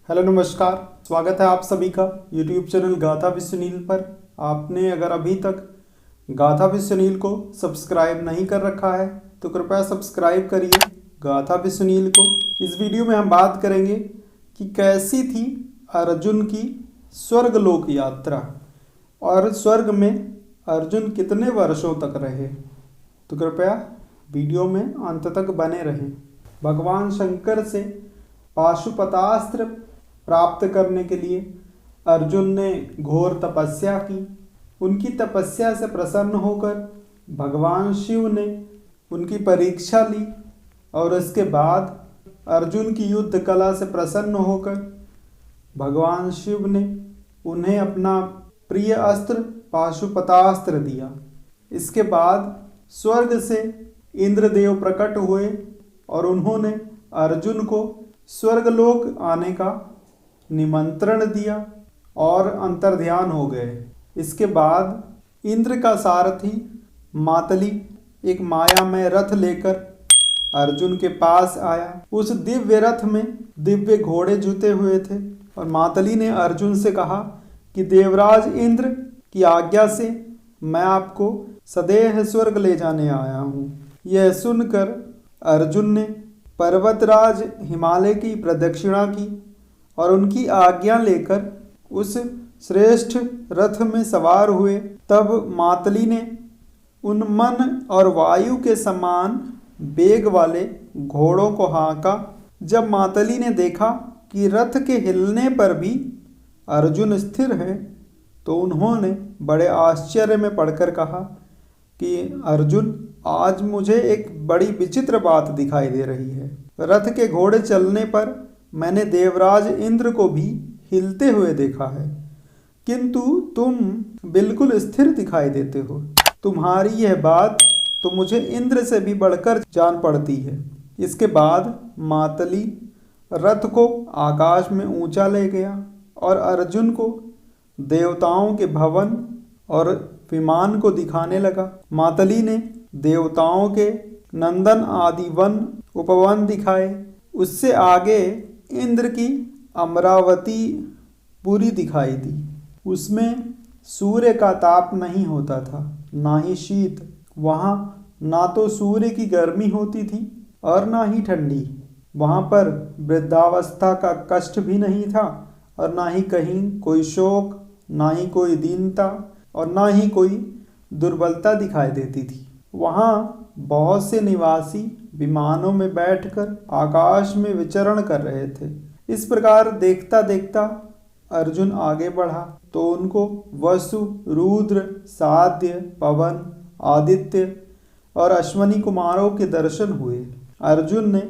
Hello नमस्कार। स्वागत है आप सभी का YouTube चैनल गाथा विद सुनील पर। आपने अगर अभी तक गाथा विद सुनील को सब्सक्राइब नहीं कर रखा है तो कृपया सब्सक्राइब करिए गाथा विद सुनील को। इस वीडियो में हम बात करेंगे कि कैसी थी अर्जुन की स्वर्गलोक यात्रा और स्वर्ग में अर्जुन कितने वर्षों तक रहे। तो कृपया वीडियो में अंत तक बने रहें। भगवान शंकर से पाशुपतास्त्र प्राप्त करने के लिए अर्जुन ने घोर तपस्या की। उनकी तपस्या से प्रसन्न होकर भगवान शिव ने उनकी परीक्षा ली और इसके बाद अर्जुन की युद्ध कला से प्रसन्न होकर भगवान शिव ने उन्हें अपना प्रिय अस्त्र पाशुपतास्त्र दिया। इसके बाद स्वर्ग से इंद्रदेव प्रकट हुए और उन्होंने अर्जुन को स्वर्गलोक आने का निमंत्रण दिया और अंतर्ध्यान हो गए। इसके बाद इंद्र का सारथी मातली एक मायामय रथ लेकर अर्जुन के पास आया। उस दिव्य रथ में दिव्य घोड़े जुते हुए थे और मातली ने अर्जुन से कहा कि देवराज इंद्र की आज्ञा से मैं आपको सदेह स्वर्ग ले जाने आया हूँ। यह सुनकर अर्जुन ने पर्वतराज हिमालय की प्रदक्षिणा की और उनकी आज्ञा लेकर उस श्रेष्ठ रथ में सवार हुए। तब मातली ने उन मन और वायु के समान वेग वाले घोड़ों को हाँका। जब मातली ने देखा कि रथ के हिलने पर भी अर्जुन स्थिर है तो उन्होंने बड़े आश्चर्य में पड़कर कहा कि अर्जुन, आज मुझे एक बड़ी विचित्र बात दिखाई दे रही है। रथ के घोड़े चलने पर मैंने देवराज इंद्र को भी हिलते हुए देखा है, किंतु तुम बिल्कुल स्थिर दिखाई देते हो। तुम्हारी यह बात तो मुझे इंद्र से भी बढ़कर जान पड़ती है। इसके बाद मातली रथ को आकाश में ऊंचा ले गया और अर्जुन को देवताओं के भवन और विमान को दिखाने लगा। मातली ने देवताओं के नंदन आदि वन उपवन दिखाए। उससे आगे इंद्र की अमरावती पुरी दिखाई दी। उसमें सूर्य का ताप नहीं होता था, ना ही शीत। वहाँ ना तो सूर्य की गर्मी होती थी और ना ही ठंडी। वहाँ पर वृद्धावस्था का कष्ट भी नहीं था और ना ही कहीं कोई शोक, ना ही कोई दीनता और ना ही कोई दुर्बलता दिखाई देती थी। वहाँ बहुत से निवासी विमानों में बैठकर आकाश में विचरण कर रहे थे। इस प्रकार देखता देखता अर्जुन आगे बढ़ा तो उनको वसु, रुद्र, साध्य, पवन, आदित्य और अश्वनी कुमारों के दर्शन हुए। अर्जुन ने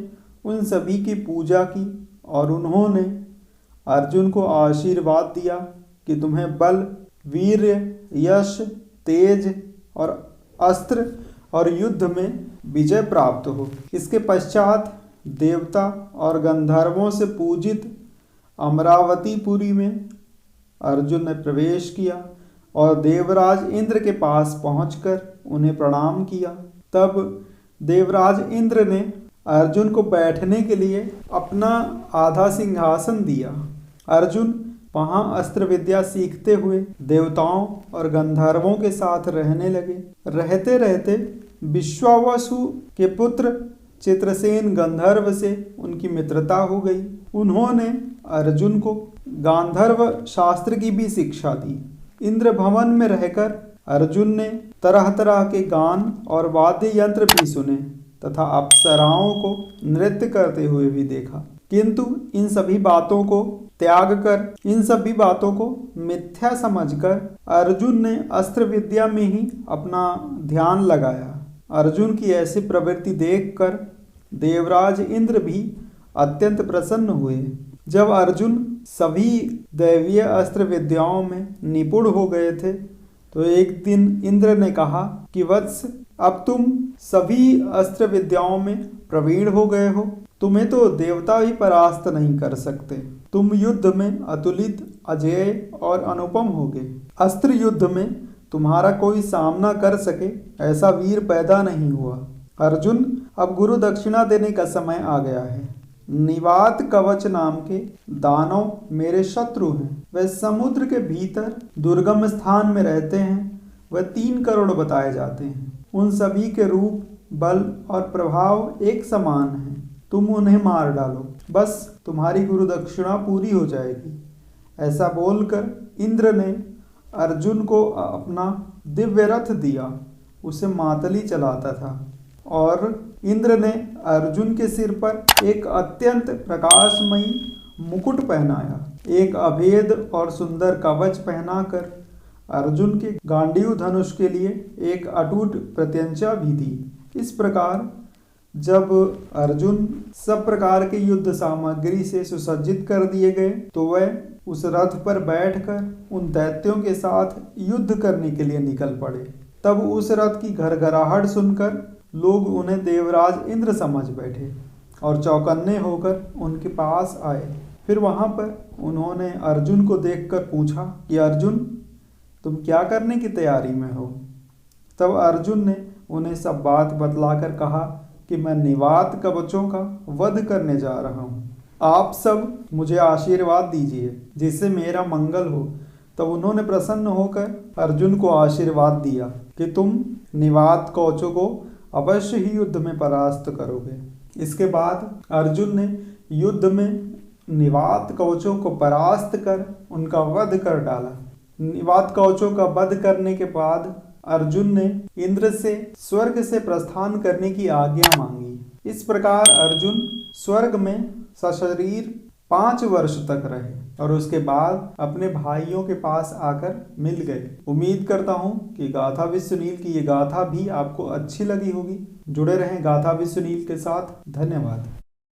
उन सभी की पूजा की और उन्होंने अर्जुन को आशीर्वाद दिया कि तुम्हें बल, वीर्य, यश, तेज और अस्त्र और युद्ध में विजय प्राप्त हो। इसके पश्चात देवता और गंधर्वों से पूजित अमरावतीपुरी में अर्जुन ने प्रवेश किया और देवराज इंद्र के पास पहुंचकर उन्हें प्रणाम किया। तब देवराज इंद्र ने अर्जुन को बैठने के लिए अपना आधा सिंहासन दिया। अर्जुन वहाँ अस्त्र विद्या सीखते हुए देवताओं और गंधर्वों के साथ रहने लगे। रहते रहते विश्वावसु के पुत्र चित्रसेन गंधर्व से उनकी मित्रता हो गई। उन्होंने अर्जुन को गांधर्व शास्त्र की भी शिक्षा दी। इंद्र भवन में रहकर अर्जुन ने तरह तरह के गान और वाद्य यंत्र भी सुने तथा अप्सराओं को नृत्य करते हुए भी देखा। किंतु इन सभी बातों को त्याग कर, इन सभी बातों को मिथ्या समझकर अर्जुन ने अस्त्र विद्या में ही अपना ध्यान लगाया। अर्जुन की ऐसी प्रवृत्ति देखकर देवराज इंद्र भी अत्यंत प्रसन्न हुए। जब अर्जुन सभी दैवीय अस्त्र विद्याओं में निपुण हो गए थे तो एक दिन इंद्र ने कहा कि वत्स, अब तुम सभी अस्त्र विद्याओं में प्रवीण हो गए हो। तुम्हें तो देवता भी परास्त नहीं कर सकते। तुम युद्ध में अतुलित, अजेय और अनुपम होगे। अस्त्र युद्ध में तुम्हारा कोई सामना कर सके ऐसा वीर पैदा नहीं हुआ। अर्जुन, अब गुरु दक्षिणा देने का समय आ गया है। निवात कवच नाम के दानव मेरे शत्रु हैं। वे समुद्र के भीतर दुर्गम स्थान में रहते हैं। वह 3 करोड़ बताए जाते हैं। उन सभी के रूप, बल और प्रभाव एक समान है। तुम उन्हें मार डालो, बस तुम्हारी गुरु दक्षिणा पूरी हो जाएगी। ऐसा बोलकर इंद्र ने अर्जुन को अपना दिव्य रथ दिया। उसे मातली चलाता था और इंद्र ने अर्जुन के सिर पर एक अत्यंत प्रकाशमयी मुकुट पहनाया। एक अभेद और सुंदर कवच पहनाकर अर्जुन के गांडीव धनुष के लिए एक अटूट प्रत्यंचा भी दी। इस प्रकार जब अर्जुन सब प्रकार के युद्ध सामग्री से सुसज्जित कर दिए गए तो वह उस रथ पर बैठकर उन दैत्यों के साथ युद्ध करने के लिए निकल पड़े। तब उस रथ की घरघराहट सुनकर लोग उन्हें देवराज इंद्र समझ बैठे और चौकन्ने होकर उनके पास आए। फिर वहां पर उन्होंने अर्जुन को देखकर पूछा कि अर्जुन, तुम क्या करने की तैयारी में हो? तब अर्जुन ने उन्हें सब बात बतलाकर कहा कि मैं निवात कवचों का वध करने जा रहा हूँ। आप सब मुझे आशीर्वाद दीजिए जिससे मेरा मंगल हो। तब उन्होंने प्रसन्न होकर अर्जुन को आशीर्वाद दिया कि तुम निवात कवचों को अवश्य ही युद्ध में परास्त करोगे। इसके बाद अर्जुन ने युद्ध में निवात कवचों को परास्त कर उनका वध कर डाला। निवात कवचों का वध करने के बाद अर्जुन ने इंद्र से स्वर्ग से प्रस्थान करने की आज्ञा मांगी। इस प्रकार अर्जुन स्वर्ग में सशरीर 5 वर्ष तक रहे और उसके बाद अपने भाइयों के पास आकर मिल गए। उम्मीद करता हूँ कि गाथा विद सुनील की ये गाथा भी आपको अच्छी लगी होगी। जुड़े रहें गाथा विद सुनील के साथ। धन्यवाद।